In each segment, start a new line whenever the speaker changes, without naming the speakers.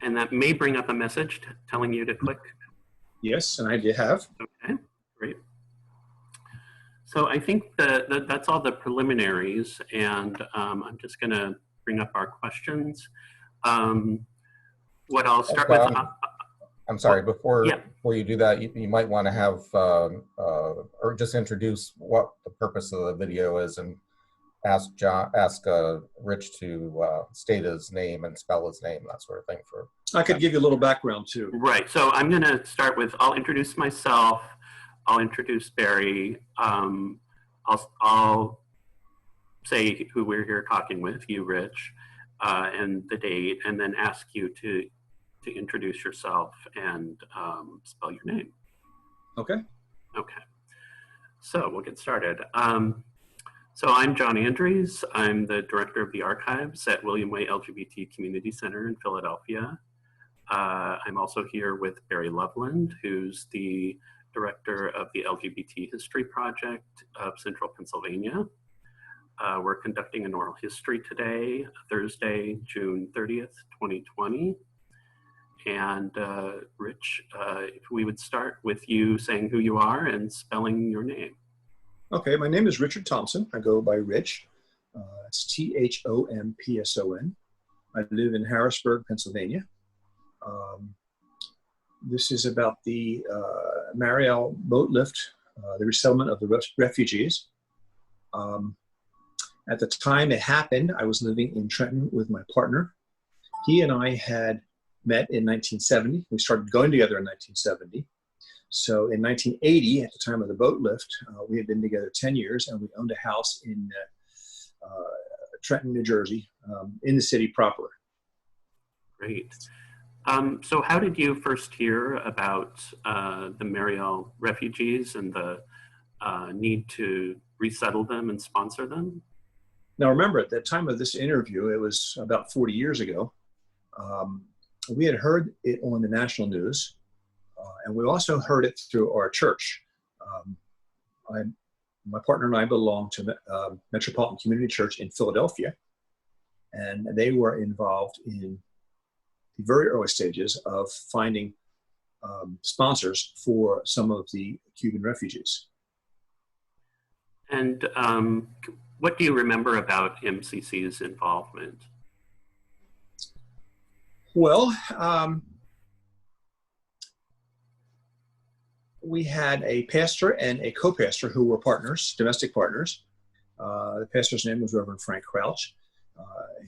And that may bring up a message telling you to click.
Yes, and I did have.
Okay, great. So I think that's all the preliminaries, and I'm just going to bring up our questions. What I'll start with.
I'm sorry, before you do that, you might want to have, or just introduce what the purpose of the video is, and ask Rich to state his name and spell his name, that sort of thing.
I could give you a little background too.
Right, so I'm going to start with, I'll introduce myself, I'll introduce Barry, I'll say who we're here talking with, you, Rich, and the date, and then ask you to introduce yourself and spell your name.
Okay.
Okay. So we'll get started. So I'm John Andrews. I'm the director of the archives at William Way LGBT Community Center in Philadelphia. I'm also here with Barry Loveland, who's the director of the LGBT History Project of Central Pennsylvania. We're conducting an oral history today, Thursday, June 30th, 2020. And Rich, if we would start with you saying who you are and spelling your name.
Okay, my name is Richard Thompson. I go by Rich. It's Thompson. I live in Harrisburg, Pennsylvania. This is about the Mariel boat lift, the resettlement of the refugees. At the time it happened, I was living in Trenton with my partner. He and I had met in 1970. We started going together in 1970. So in 1980, at the time of the boat lift, we had been together 10 years, and we owned a house in Trenton, New Jersey, in the city proper.
Great. So how did you first hear about the Mariel refugees and the need to resettle them and sponsor them?
Now remember, at the time of this interview, it was about 40 years ago, we had heard it on the national news, and we also heard it through our church. My partner and I belong to Metropolitan Community Church in Philadelphia, and they were involved in the very early stages of finding sponsors for some of the Cuban refugees.
And what do you remember about MCC's involvement?
Well, we had a pastor and a co-pastor who were partners, domestic partners. The pastor's name was Reverend Frank Crouch.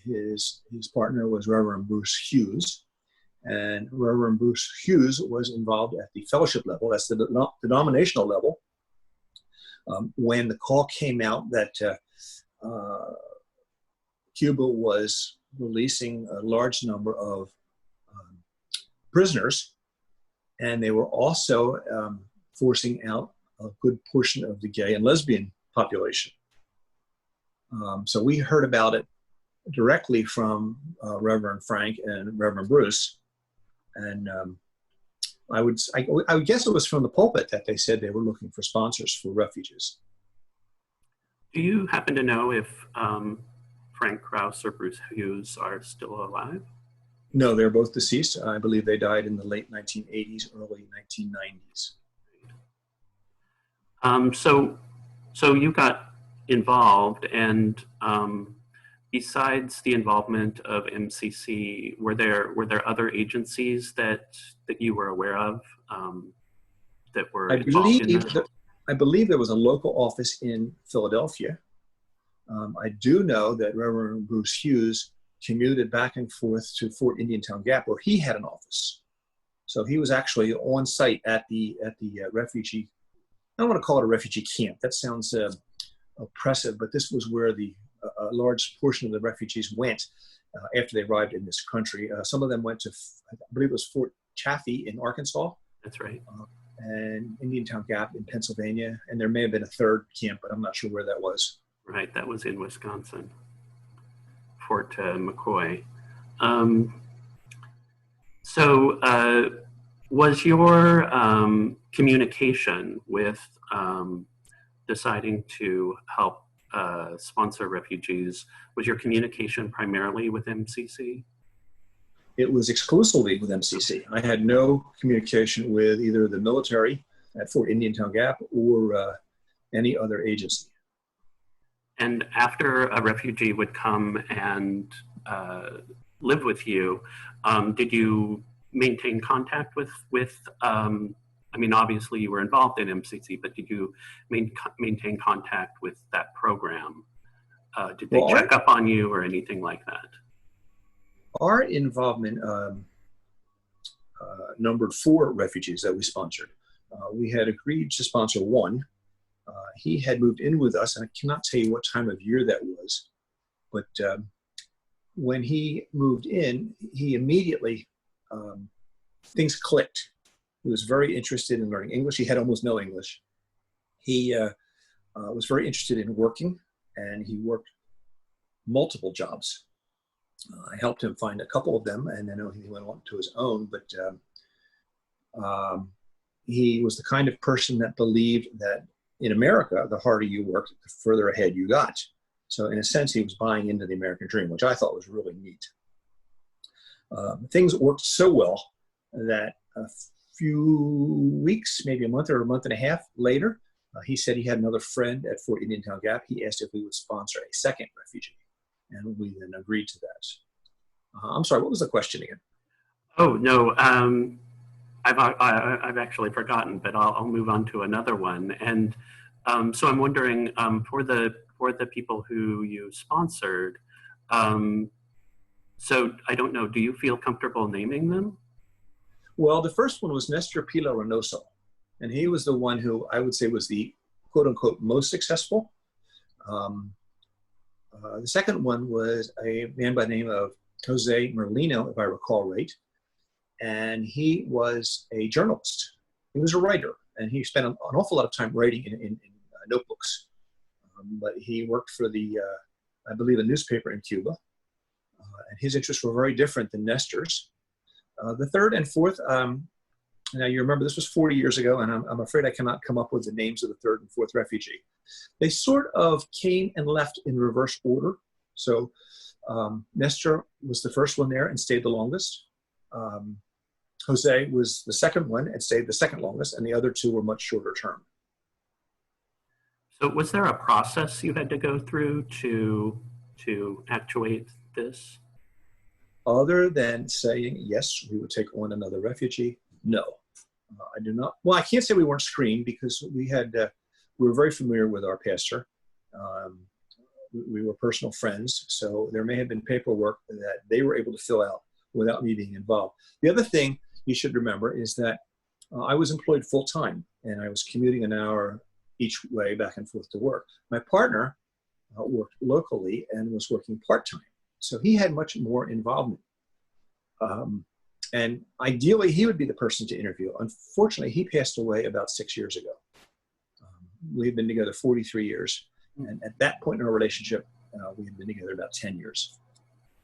His partner was Reverend Bruce Hughes. And Reverend Bruce Hughes was involved at the fellowship level, that's the denominational level, when the call came out that Cuba was releasing a large number of prisoners, and they were also forcing out a good portion of the gay and lesbian population. So we heard about it directly from Reverend Frank and Reverend Bruce, and I would guess it was from the pulpit that they said they were looking for sponsors for refugees.
Do you happen to know if Frank Krause or Bruce Hughes are still alive?
No, they're both deceased. I believe they died in the late 1980s, early 1990s.
So you got involved, and besides the involvement of MCC, were there other agencies that you were aware of that were involved in that?
I believe there was a local office in Philadelphia. I do know that Reverend Bruce Hughes commuted back and forth to Fort Indiantown Gap, where he had an office. So he was actually on site at the refugee, I don't want to call it a refugee camp. That sounds oppressive, but this was where a large portion of the refugees went after they arrived in this country. Some of them went to, I believe it was Fort Chaffee in Arkansas.
That's right.
And Indiantown Gap in Pennsylvania. And there may have been a third camp, but I'm not sure where that was.
Right, that was in Wisconsin, Fort McCoy. Was your communication with deciding to help sponsor refugees, was your communication primarily with MCC?
it was exclusively with MCC. I had no communication with either the military at Fort Indiantown Gap or any other agency.
And after a refugee would come and live with you, did you maintain contact with I mean, obviously you were involved in MCC, but did you maintain contact with that program? Did they check up on you or anything like that?
Our involvement numbered 4 refugees that we sponsored. We had agreed to sponsor 1. He had moved in with us, and I cannot tell you what time of year that was, but when he moved in, he immediately, things clicked. He was very interested in learning English. He had almost no English. He was very interested in working, and he worked multiple jobs. I helped him find a couple of them, and I know he went on to his own, but he was the kind of person that believed that in America, the harder you worked, the further ahead you got. So in a sense, he was buying into the American dream, which I thought was really neat. Things worked so well that a few weeks, maybe a month or a month and a half later, he said he had another friend at Fort Indiantown Gap. He asked if we would sponsor a second refugee, and we then agreed to that. I'm sorry, what was the question again?
Oh, no, I've actually forgotten, but I'll move on to another one. And so I'm wondering, for the people who you sponsored, so I don't know, do you feel comfortable naming them?
Well, the first one was Nestor Pila Reynoso, and he was the one who I would say was the quote-unquote most successful. The second one was a man by the name of Jose Merlino, if I recall right, and he was a journalist. He was a writer, and he spent an awful lot of time writing in notebooks. But he worked for the, I believe, a newspaper in Cuba, and his interests were very different than Nestor's. The third and fourth, now you remember this was 40 years ago, and I'm afraid I cannot come up with the names of the third and fourth refugee. They sort of came and left in reverse order. So Nestor was the first one there and stayed the longest. Jose was the second one and stayed the second longest, and the other 2 were much shorter term.
So was there a process you had to go through to actuate this?
Other than saying, yes, we would take on another refugee, no. I do not. Well, I can't say we weren't screened because we were very familiar with our pastor. We were personal friends, so there may have been paperwork that they were able to fill out without me being involved. The other thing you should remember is that I was employed full-time, and I was commuting an hour each way back and forth to work. My partner worked locally and was working part-time, so he had much more involvement. And ideally, he would be the person to interview. Unfortunately, he passed away about 6 years ago. We've been together 43 years, and at that point in our relationship, we had been together about 10 years.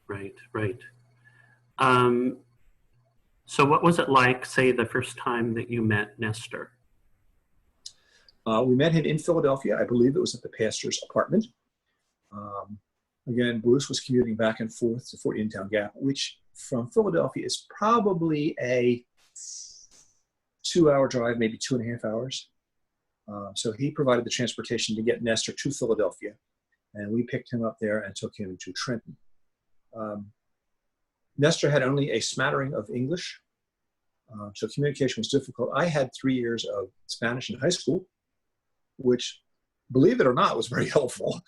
Right, right. So what was it like, say, the first time that you met Nestor?
We met him in Philadelphia. I believe it was at the pastor's apartment. Again, Bruce was commuting back and forth to Fort Indiantown Gap, which from Philadelphia is probably a 2-hour drive, maybe 2.5 hours. So he provided the transportation to get Nestor to Philadelphia, and we picked him up there and took him to Trenton. Nestor had only a smattering of English, so communication was difficult. I had 3 years of Spanish in high school, which, believe it or not, was very helpful.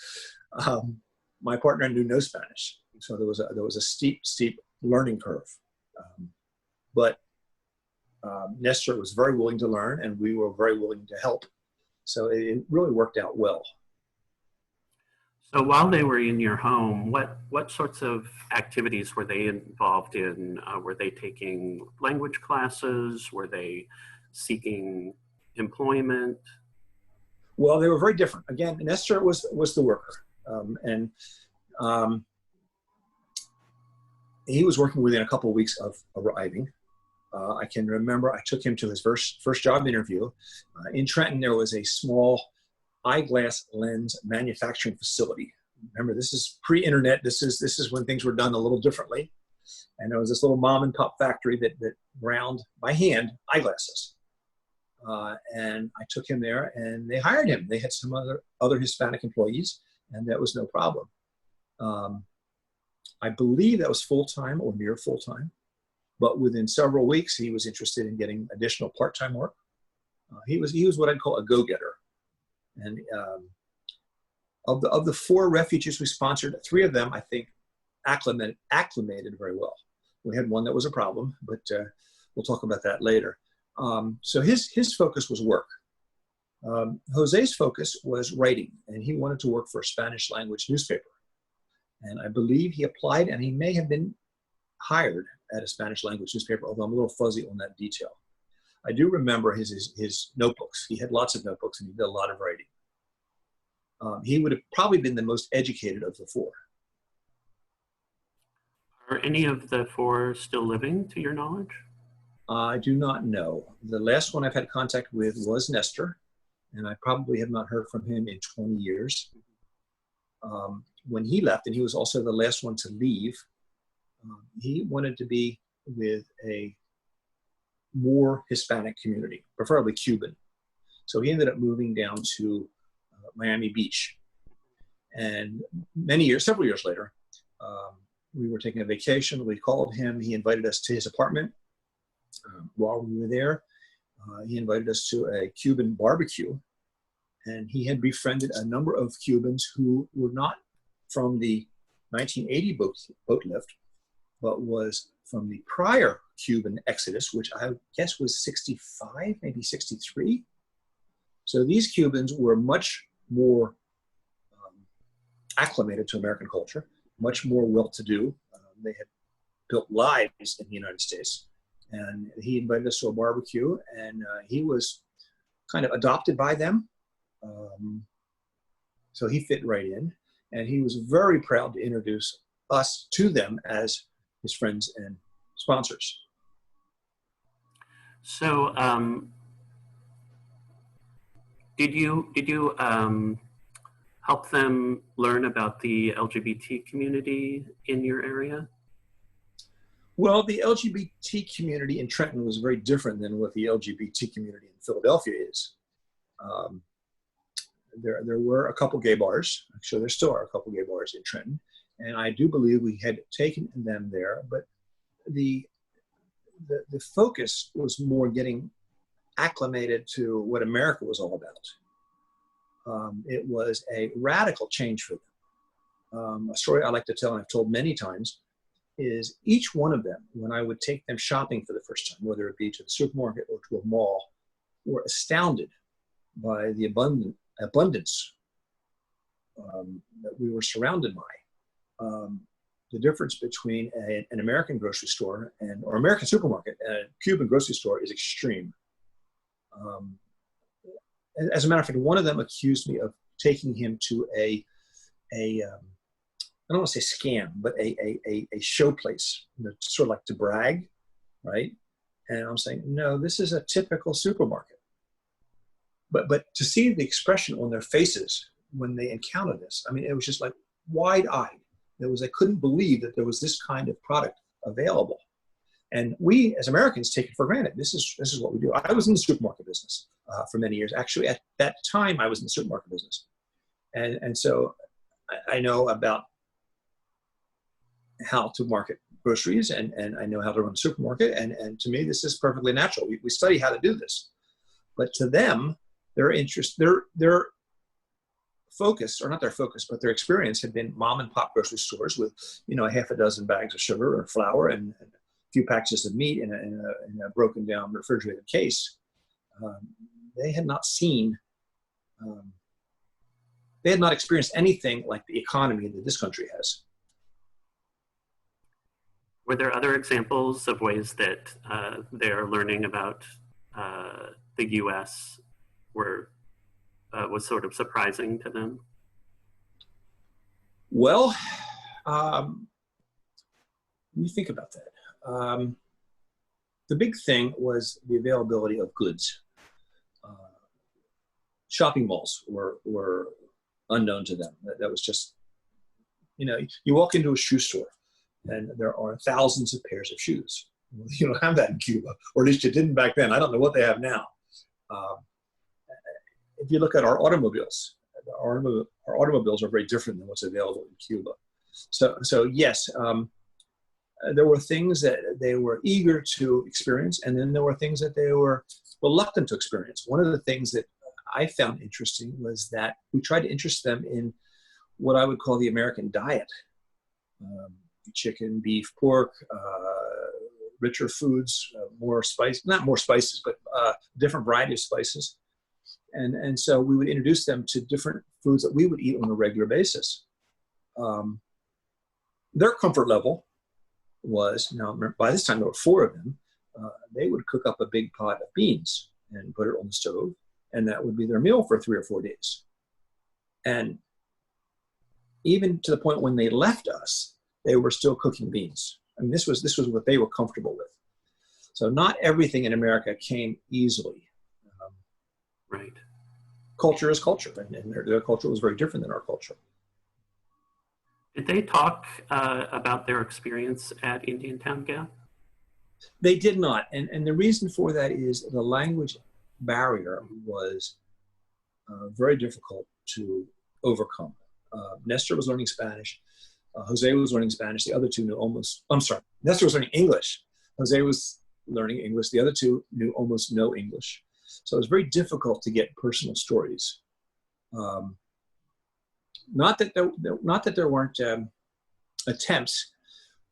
My partner knew no Spanish, so there was a steep learning curve. But Nestor was very willing to learn, and we were very willing to help. So it really worked out well.
So while they were in your home, what sorts of activities were they involved in? Were they taking language classes? Were they seeking employment?
Well, they were very different. Again, Nestor was the worker, and he was working within a couple of weeks of arriving. I can remember I took him to his first job interview. In Trenton, there was a small eyeglass lens manufacturing facility. Remember, this is pre-internet. This is when things were done a little differently. And there was this little mom and pop factory that ground by hand eyeglasses. And I took him there, and they hired him. They had some other Hispanic employees, and that was no problem. I believe that was full-time or near full-time, but within several weeks, he was interested in getting additional part-time work. He was what I'd call a go-getter. And of the 4 refugees we sponsored, 3 of them, I think, acclimated very well. We had one that was a problem, but we'll talk about that later. So his focus was work. Jose's focus was writing, and he wanted to work for a Spanish language newspaper. And I believe he applied, and he may have been hired at a Spanish language newspaper, although I'm a little fuzzy on that detail. I do remember his notebooks. He had lots of notebooks, and he did a lot of writing. He would have probably been the most educated of the 4.
Are any of the 4 still living, to your knowledge?
I do not know. The last one I've had contact with was Nestor, and I probably have not heard from him in 20 years. When he left, and he was also the last one to leave, he wanted to be with a more Hispanic community, preferably Cuban. So he ended up moving down to Miami Beach. And several years later, we were taking a vacation. We called him. He invited us to his apartment. While we were there, he invited us to a Cuban barbecue. And he had befriended a number of Cubans who were not from the 1980 boat lift, but was from the prior Cuban exodus, which I guess was 65, maybe 63. So these Cubans were much more acclimated to American culture, much more well-to-do. They had built lives in the United States. And he invited us to a barbecue, and he was kind of adopted by them. So he fit right in. And he was very proud to introduce us to them as his friends and sponsors.
So did you help them learn about the LGBT community in your area?
Well, the LGBT community in Trenton was very different than what the LGBT community in Philadelphia is. There were a couple gay bars. Actually, there still are a couple gay bars in Trenton. And I do believe we had taken them there, but the focus was more getting acclimated to what America was all about. It was a radical change for them. A story I like to tell, and I've told many times, is each one of them, when I would take them shopping for the first time, whether it be to the supermarket or to a mall, were astounded by the abundance that we were surrounded by. The difference between an American grocery store or American supermarket and a Cuban grocery store is extreme. As a matter of fact, one of them accused me of taking him to I don't want to say scam, but a show place, sort of like to brag, right? And I'm saying, no, this is a typical supermarket. But to see the expression on their faces when they encounter this, I mean, it was just like wide-eyed. They couldn't believe that there was this kind of product available. And we, as Americans, take it for granted. This is what we do. I was in the supermarket business for many years. Actually, at that time, I was in the supermarket business. And so I know about how to market groceries, and I know how to run a supermarket. And to me, this is perfectly natural. We study how to do this. But to them, their interest, their focus, or not their focus, but their experience had been mom and pop grocery stores with, a half a dozen bags of sugar or flour and a few packages of meat in a broken down refrigerated case. They had not seen, they had not experienced anything like the economy that this country has.
Were there other examples of ways that they're learning about the U.S. was sort of surprising to them?
Well, let me think about that. The big thing was the availability of goods. Shopping malls were unknown to them. That was just, you walk into a shoe store And there are thousands of pairs of shoes. You don't have that in Cuba, or at least you didn't back then. I don't know what they have now. If you look at our automobiles, our automobiles are very different than what's available in Cuba. So yes, there were things that they were eager to experience, and then there were things that they were reluctant to experience. One of the things that I found interesting was that we tried to interest them in what I would call the American diet. Chicken, beef, pork, richer foods, more spice, not more spices, but different variety of spices. And so we would introduce them to different foods that we would eat on a regular basis. Their comfort level was, now by this time there were 4 of them, they would cook up a big pot of beans and put it on the stove, and that would be their meal for 3 or 4 days. And even to the point when they left us, they were still cooking beans. I mean, this was what they were comfortable with. So not everything in America came easily.
Right.
Culture is culture, and their culture was very different than our culture.
Did they talk about their experience at Indiantown Gap?
They did not, and the reason for that is the language barrier was very difficult to overcome. Nestor was learning Spanish. Jose was learning Spanish. The other 2 knew almost, I'm sorry, Nestor was learning English. Jose was learning English. The other 2 knew almost no English. So it was very difficult to get personal stories. Not that there weren't attempts,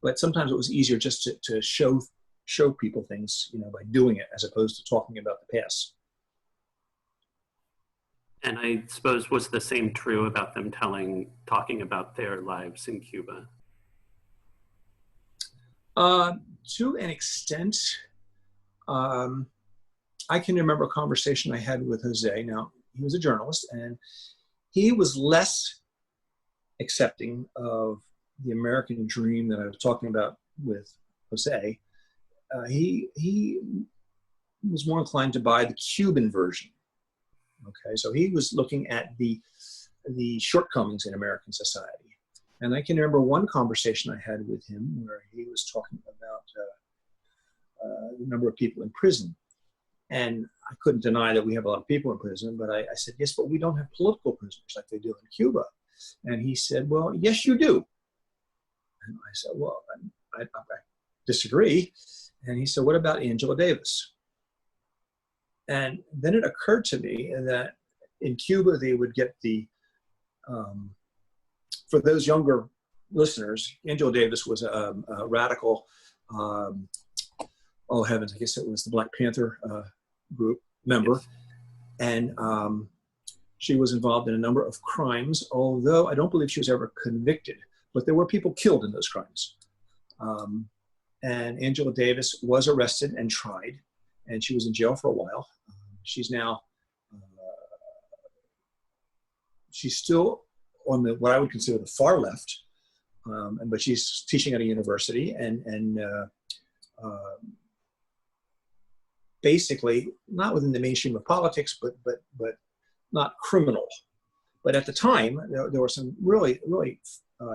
but sometimes it was easier just to show people things, by doing it as opposed to talking about the past.
And I suppose, was the same true about them talking about their lives in Cuba?
To an extent. I can remember a conversation I had with Jose. Now, he was a journalist, and he was less accepting of the American dream that I was talking about with Jose. He was more inclined to buy the Cuban version. Okay, so he was looking at the shortcomings in American society. And I can remember one conversation I had with him where he was talking about the number of people in prison. And I couldn't deny that we have a lot of people in prison, but I said, yes, but we don't have political prisoners like they do in Cuba. And he said, well, yes, you do. And I said, well, I disagree. And he said, what about Angela Davis? And then it occurred to me that in Cuba, they would get for those younger listeners, Angela Davis was a radical, oh heavens, I guess it was the Black Panther group member.
Yes.
And she was involved in a number of crimes, although I don't believe she was ever convicted, but there were people killed in those crimes. And Angela Davis was arrested and tried, and she was in jail for a while. She's now, she's still on what I would consider the far left, but she's teaching at a university and basically not within the mainstream of politics, but not criminal. But at the time, there were some really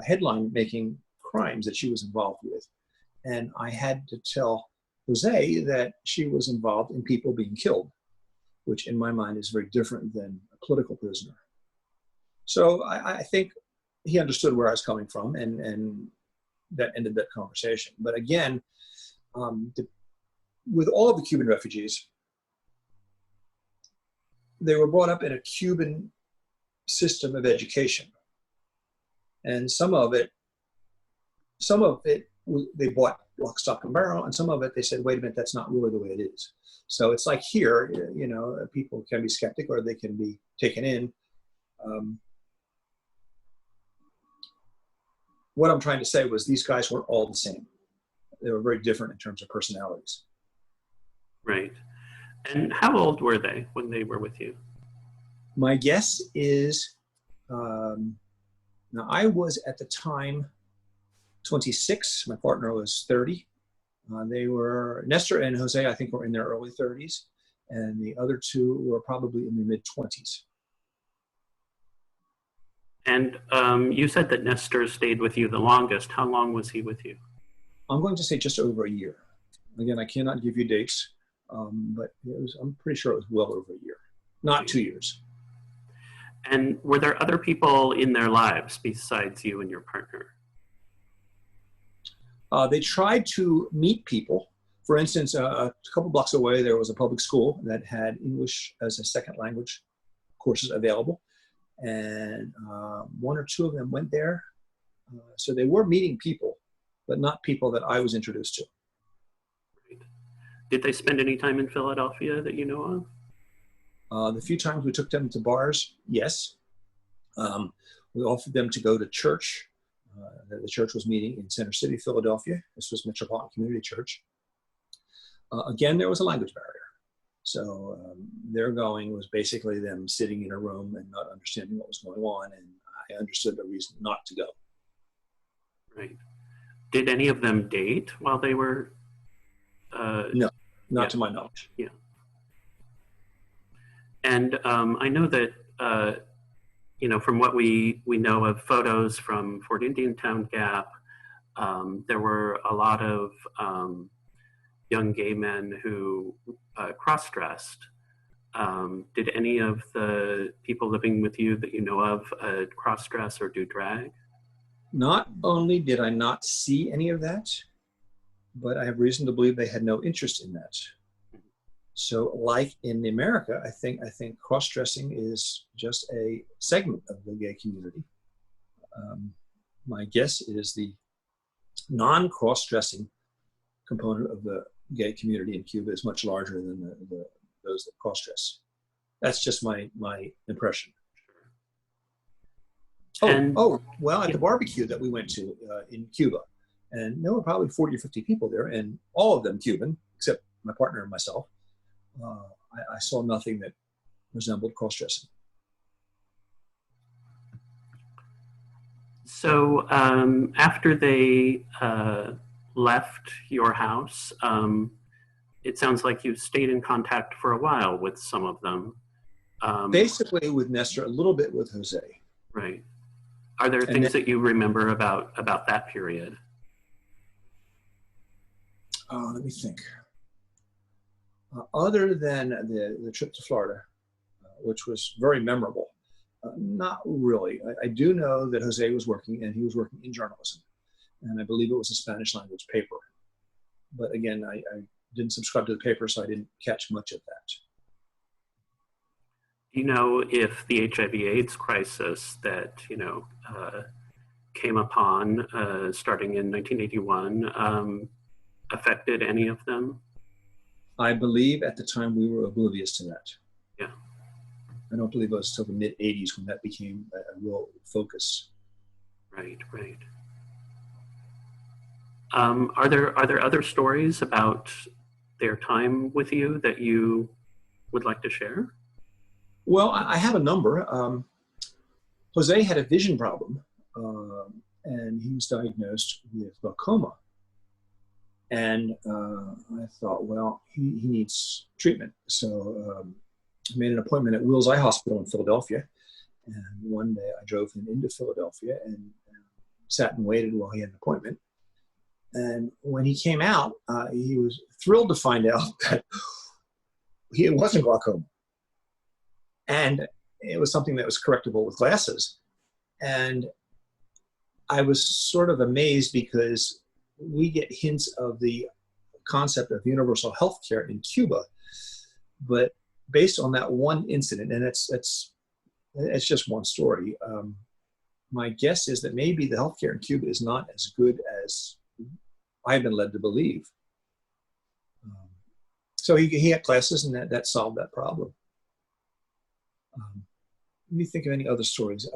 headline-making crimes that she was involved with, and I had to tell Jose that she was involved in people being killed, which in my mind is very different than a political prisoner. So I think he understood where I was coming from, and that ended that conversation. But again, with all of the Cuban refugees, they were brought up in a Cuban system of education. And some of it they bought lock, stock, and barrel, and some of it they said, wait a minute, that's not really the way it is. So it's like here, people can be skeptic or they can be taken in. What I'm trying to say was these guys weren't all the same. They were very different in terms of personalities.
Right. And how old were they when they were with you?
My guess is, now I was at the time 26. My partner was 30. They were, Nestor and Jose, I think, were in their early 30s. And the other 2 were probably in their mid-20s.
And you said that Nestor stayed with you the longest. How long was he with you?
I'm going to say just over a year. Again, I cannot give you dates, but I'm pretty sure it was well over a year, not 2 years.
And were there other people in their lives besides you and your partner?
They tried to meet people. For instance, a couple blocks away, there was a public school that had English as a second language courses available. And one or two of them went there. So they were meeting people, but not people that I was introduced to.
Right. Did they spend any time in Philadelphia that you know of?
The few times we took them to bars, yes. We offered them to go to church. The church was meeting in Center City, Philadelphia. This was Metropolitan Community Church. Again, there was a language barrier. So their going was basically them sitting in a room and not understanding what was going on, and I understood the reason not to go.
Right. Did any of them date while they were?
No, not to my knowledge.
Yeah. And I know that, from what we know of photos from Fort Indian Town Gap, there were a lot of young gay men who cross-dressed. Did any of the people living with you that you know of cross-dress or do drag?
Not only did I not see any of that, but I have reason to believe they had no interest in that. So like in America, I think cross-dressing is just a segment of the gay community. My guess is the non-cross-dressing component of the gay community in Cuba is much larger than those that cross-dress. That's just my impression. Well, at the barbecue that we went to in Cuba, and there were probably 40 or 50 people there, and all of them Cuban, except my partner and myself. I saw nothing that resembled cross-dressing.
So after they left your house, it sounds like you stayed in contact for a while with some of them.
Basically with Nestor, a little bit with Jose.
Right. Are there things that you remember about that period?
Let me think. Other than the trip to Florida, which was very memorable, not really. I do know that Jose was working, and he was working in journalism. And I believe it was a Spanish language paper. But again, I didn't subscribe to the paper, so I didn't catch much of that.
Do you know if the HIV/AIDS crisis that, came upon starting in 1981 affected any of them?
I believe at the time we were oblivious to that.
Yeah.
I don't believe it was until the mid-'80s when that became a real focus.
Right. Are there other stories about their time with you that you would like to share?
Well, I have a number. Jose had a vision problem, and he was diagnosed with glaucoma. And I thought, well, he needs treatment. So I made an appointment at Wills Eye Hospital in Philadelphia. And one day I drove him into Philadelphia and sat and waited while he had an appointment. And when he came out, he was thrilled to find out that it wasn't glaucoma. And it was something that was correctable with glasses. And I was sort of amazed because we get hints of the concept of universal health care in Cuba, but based on that one incident, and it's just one story, my guess is that maybe the healthcare in Cuba is not as good as I've been led to believe. So he had classes, and that solved that problem. Let me think of any other stories.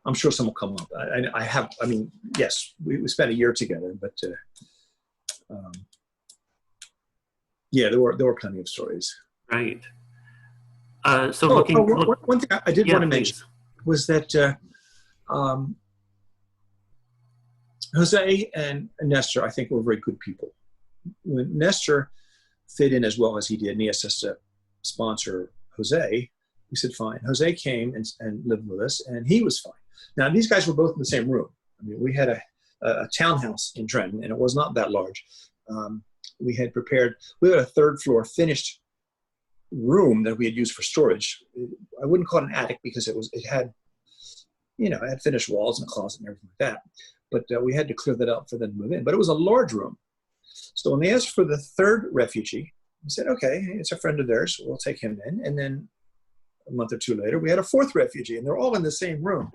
I'm sure some will come up. Yes, we spent a year together, but yeah, there were plenty of stories.
Right.
One thing I did want to mention was that Jose and Nestor, I think, were very good people. When Nestor fit in as well as he did, and he asked us to sponsor Jose, we said fine. Jose came and lived with us, and he was fine. Now, these guys were both in the same room. I mean, we had a townhouse in Trenton, and it was not that large. We had a third floor finished room that we had used for storage. I wouldn't call it an attic because it had finished walls and a closet and everything like that. But we had to clear that out for them to move in. But it was a large room. So when they asked for the third refugee, we said, okay, it's a friend of theirs. We'll take him in. And then a month or two later, we had a fourth refugee, and they're all in the same room.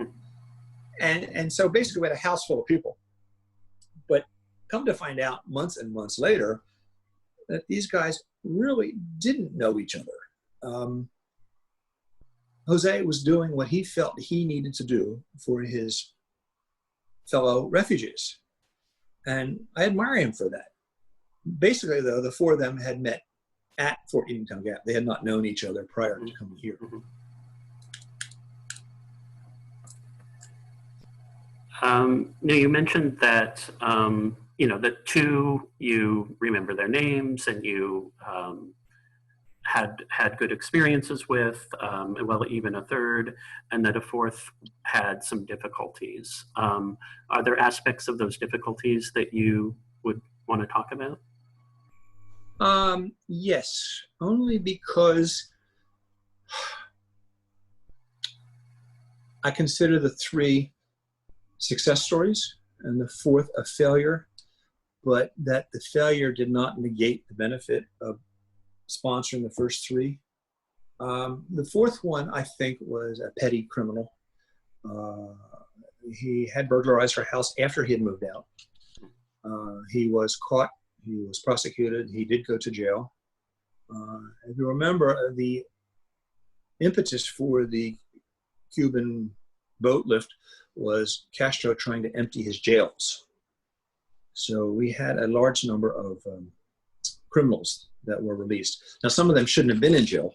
And so basically we had a house full of people. But come to find out months and months later that these guys really didn't know each other. Jose was doing what he felt he needed to do for his fellow refugees. And I admire him for that. Basically, though, the four of them had met at Fort Indiantown Gap. They had not known each other prior to coming here.
Now, you mentioned that, the two, you remember their names and you had good experiences with, well, even a third, and that a fourth had some difficulties. Are there aspects of those difficulties that you would want to talk about?
Yes, only because I consider the three success stories and the fourth a failure, but that the failure did not negate the benefit of sponsoring the first three. The fourth one, I think, was a petty criminal. He had burglarized our house after he had moved out. He was caught. He was prosecuted. He did go to jail. If you remember, the impetus for the Cuban boat lift was Castro trying to empty his jails. So we had a large number of criminals that were released. Now, some of them shouldn't have been in jail.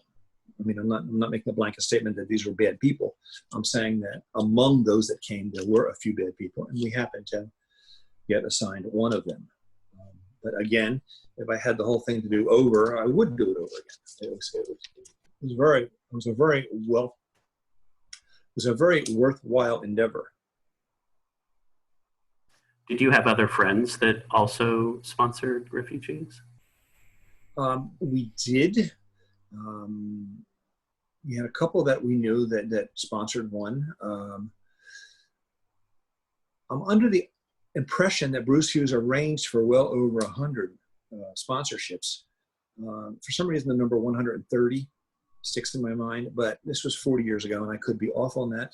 I mean, I'm not making a blanket statement that these were bad people. I'm saying that among those that came, there were a few bad people, and we happened to get assigned one of them. But again, if I had the whole thing to do over, I would do it over again. It was a very worthwhile endeavor.
Did you have other friends that also sponsored refugees?
We did. We had a couple that we knew that sponsored one. I'm under the impression that Bruce Hughes arranged for well over 100 sponsorships. For some reason, the number 130 sticks in my mind, but this was 40 years ago, and I could be off on that.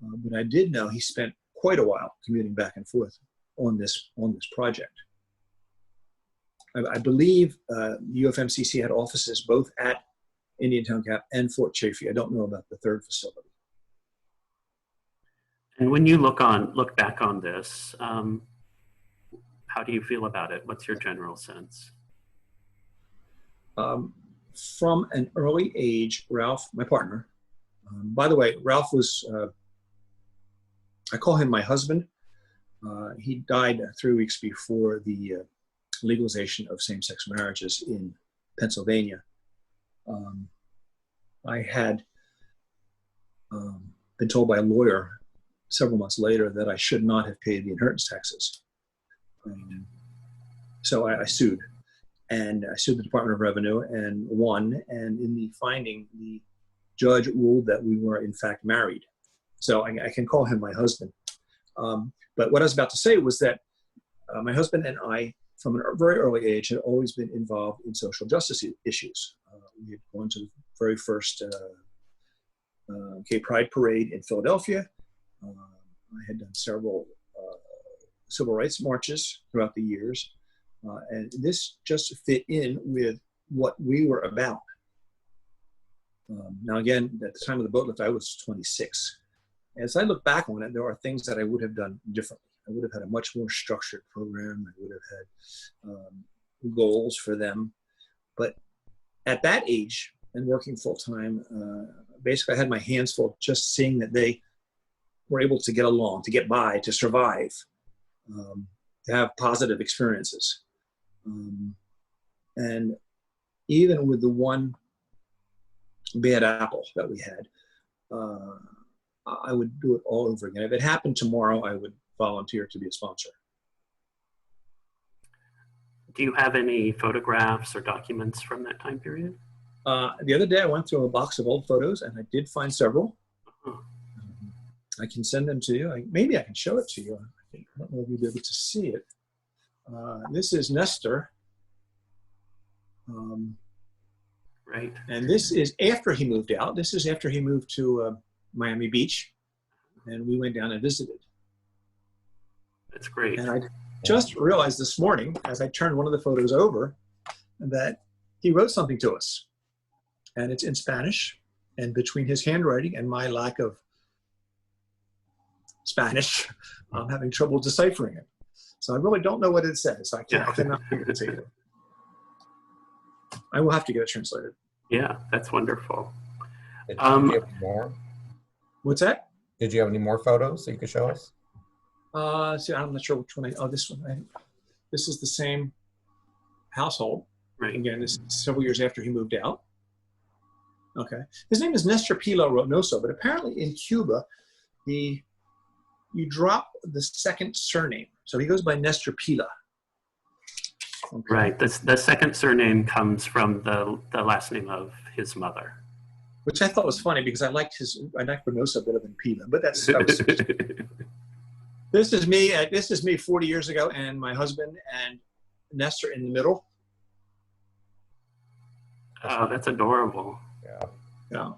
But I did know he spent quite a while commuting back and forth on this project. I believe UFMCC had offices both at Indiantown Gap and Fort Chaffee. I don't know about the third facility.
And when you look back on this, how do you feel about it? What's your general sense?
From an early age, Ralph, my partner, by the way, Ralph was, I call him my husband. He died 3 weeks before the legalization of same-sex marriages in Pennsylvania. I had been told by a lawyer several months later that I should not have paid the inheritance taxes. So I sued. And I sued the Department of Revenue and won. And in the finding, the judge ruled that we were in fact married. So I can call him my husband. But what I was about to say was that my husband and I, from a very early age, had always been involved in social justice issues. We had gone to the very first Gay Pride Parade in Philadelphia. I had done several civil rights marches throughout the years. And this just fit in with what we were about. Now, again, at the time of the boat lift, I was 26. As I look back on it, there are things that I would have done differently. I would have had a much more structured program. I would have had goals for them. But at that age and working full time, basically I had my hands full just seeing that they were able to get along, to get by, to survive, to have positive experiences. And even with the one bad apple that we had, I would do it all over again. If it happened tomorrow, I would volunteer to be a sponsor.
Do you have any photographs or documents from that time period?
The other day, I went through a box of old photos, and I did find several.
Uh-huh.
I can send them to you. Maybe I can show it to you. I don't know if you'll be able to see it. This is Nestor.
Right.
And this is after he moved out. This is after he moved to Miami Beach, and we went down and visited.
That's great.
And I just realized this morning, as I turned one of the photos over, that he wrote something to us. And it's in Spanish. And between his handwriting and my lack of Spanish, I'm having trouble deciphering it. So I really don't know what it says. I cannot figure it to you. I will have to get it translated.
Yeah, that's wonderful.
Did you have any more?
What's that?
Did you have any more photos that you could show us?
See, I'm not sure which one. This one. This is the same household.
Right.
Again, this is several years after he moved out. Okay. His name is Nestor Pilo Reynoso, but apparently in Cuba, you drop the second surname. So he goes by Nestor Pila. Okay.
Right. The second surname comes from the last name of his mother.
Which I thought was funny because I liked Reynoso better than Pila, but that's This is me 40 years ago, and my husband and Nestor in the middle.
Oh, that's adorable.
Yeah.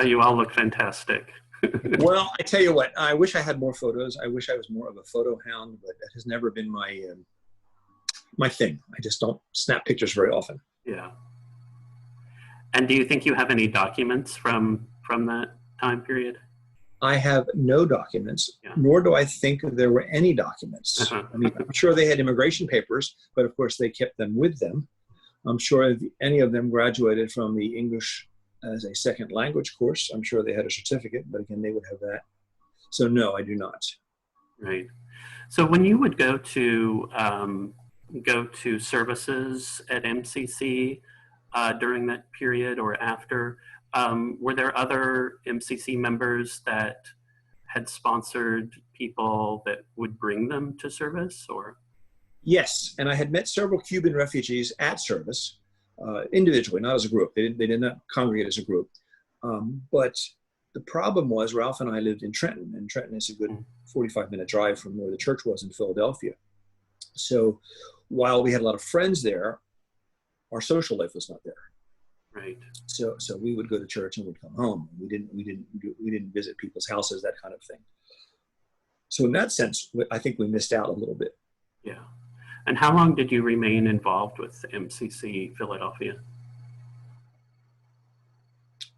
You all look fantastic.
Well, I tell you what, I wish I had more photos. I wish I was more of a photo hound, but that has never been my thing. I just don't snap pictures very often.
Yeah. And do you think you have any documents from that time period?
I have no documents, nor do I think there were any documents.
Uh-huh.
I mean, I'm sure they had immigration papers, but of course they kept them with them. I'm sure any of them graduated from the English as a second language course. I'm sure they had a certificate, but again, they would have that. So no, I do not.
Right. So when you would go to services at MCC during that period or after, were there other MCC members that had sponsored people that would bring them to service, or?
Yes, and I had met several Cuban refugees at service, individually, not as a group. They did not congregate as a group. But the problem was Ralph and I lived in Trenton, and Trenton is a good 45-minute drive from where the church was in Philadelphia. So while we had a lot of friends there, our social life was not there.
Right.
So we would go to church and we'd come home. We didn't visit people's houses, that kind of thing. So in that sense, I think we missed out a little bit.
Yeah. And how long did you remain involved with MCC Philadelphia?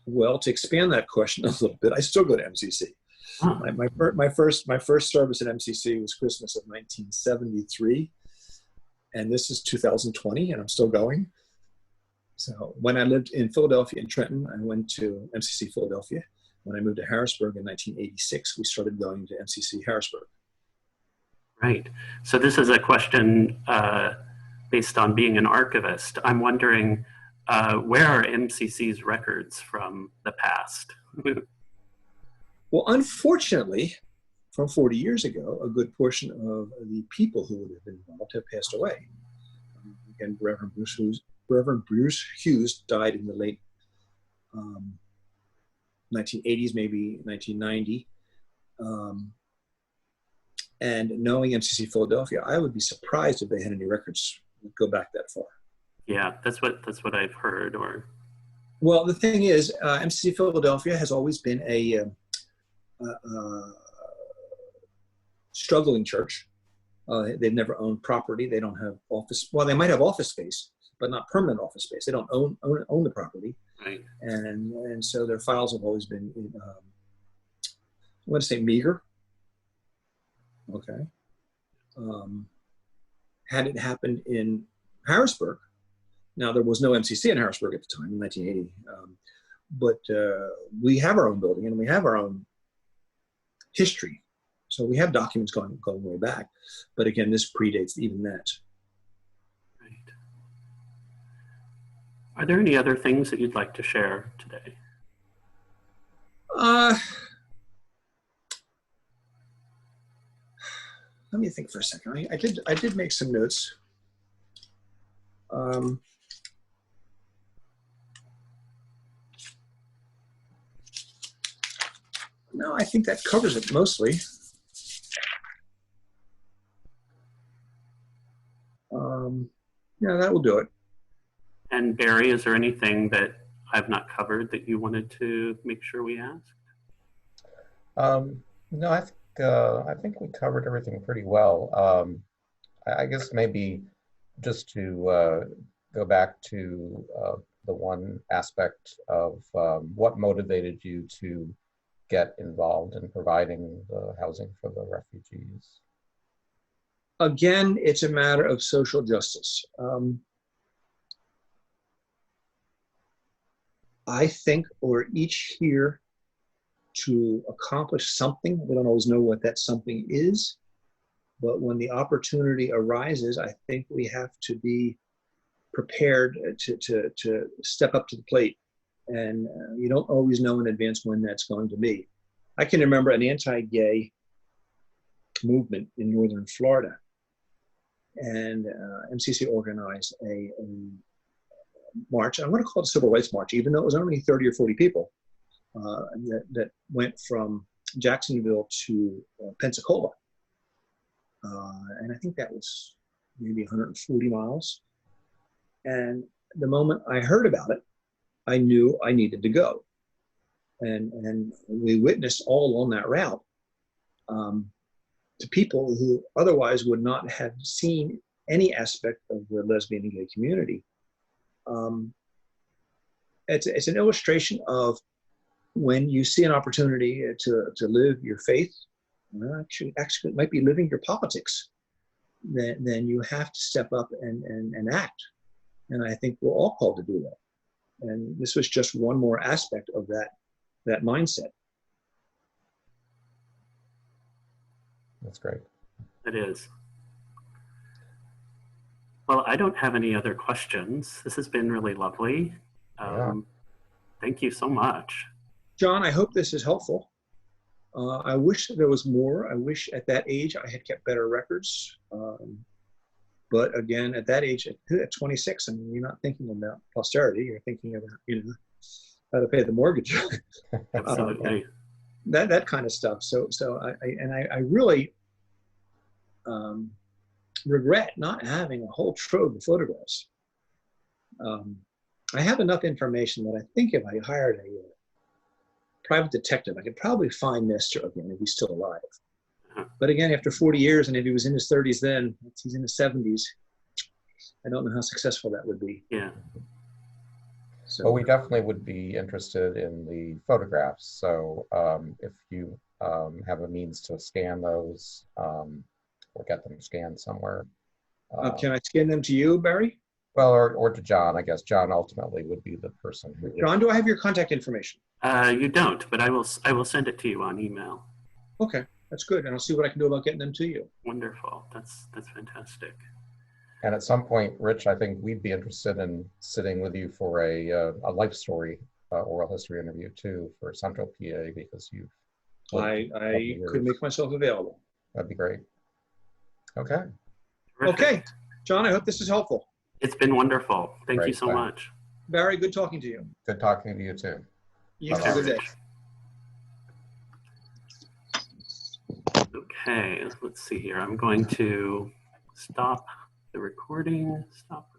Well, to expand that question a little bit, I still go to MCC. Huh. My first service at MCC was Christmas of 1973, and this is 2020, and I'm still going. So when I lived in Philadelphia and Trenton, I went to MCC Philadelphia. When I moved to Harrisburg in 1986, we started going to MCC Harrisburg.
Right. So this is a question based on being an archivist. I'm wondering, where are MCC's records from the past?
Well, unfortunately, from 40 years ago, a good portion of the people who would have been involved have passed away. Again, Reverend Bruce Hughes died in the late 1980s, maybe 1990. And knowing MCC Philadelphia, I would be surprised if they had any records that go back that far.
Yeah, that's what I've heard. Or,
well, the thing is, MCC Philadelphia has always been a struggling church. They've never owned property. They don't have office. Well, they might have office space, but not permanent office space. They don't own the property.
Right.
And so their files have always been, I want to say, meager. Okay. Had it happened in Harrisburg, now there was no MCC in Harrisburg at the time in 1980, but we have our own building and we have our own history. So we have documents going way back. But again, this predates even that.
Right. Are there any other things that you'd like to share today?
Let me think for a second. I did make some notes. No, I think that covers it mostly. Yeah, that will do it.
And Barry, is there anything that I've not covered that you wanted to make sure we asked?
No, I think we covered everything pretty well. I guess maybe just to go back to the one aspect of what motivated you to get involved in providing the housing for the refugees.
Again, it's a matter of social justice. I think we're each here to accomplish something. We don't always know what that something is, but when the opportunity arises, I think we have to be prepared to step up to the plate. And you don't always know in advance when that's going to be. I can remember an anti-gay movement in northern Florida, and MCC organized a march. I'm going to call it a civil rights march, even though it was only 30 or 40 people that went from Jacksonville to Pensacola. And I think that was maybe 140 miles. And the moment I heard about it, I knew I needed to go. And we witnessed all along that route to people who otherwise would not have seen any aspect of the lesbian and gay community. It's an illustration of when you see an opportunity to live your faith, well, actually it might be living your politics, then you have to step up and act. And I think we're all called to do that. And this was just one more aspect of that mindset.
That's great.
It is. Well, I don't have any other questions. This has been really lovely. Thank you so much.
John, I hope this is helpful. I wish there was more. I wish at that age I had kept better records. But again, at that age, at 26, I mean, you're not thinking about posterity. You're thinking about, how to pay the mortgage.
Absolutely.
That kind of stuff. So I really regret not having a whole trove of photographs. I have enough information that I think if I hired a private detective, I could probably find Nestor again if he's still alive. But again, after 40 years, and if he was in his 30s then, if he's in his 70s, I don't know how successful that would be.
Yeah.
So, well, we definitely would be interested in the photographs. So if you have a means to scan those or get them scanned somewhere.
Can I scan them to you, Barry?
Well, or to John, I guess. John ultimately would be the person who.
John, do I have your contact information?
You don't, but I will send it to you on email.
Okay, that's good, and I'll see what I can do about getting them to you.
Wonderful. That's fantastic.
And at some point, Rich, I think we'd be interested in sitting with you for a life story oral history interview too for Central PA, because you've.
I could make myself available.
That'd be great. Okay.
Terrific.
Okay, John, I hope this is helpful.
It's been wonderful. Thank
Great,
you so much.
Barry, good talking to you.
Good talking to you too.
You have a good day.
Okay, let's see here. I'm going to stop the recording. Stop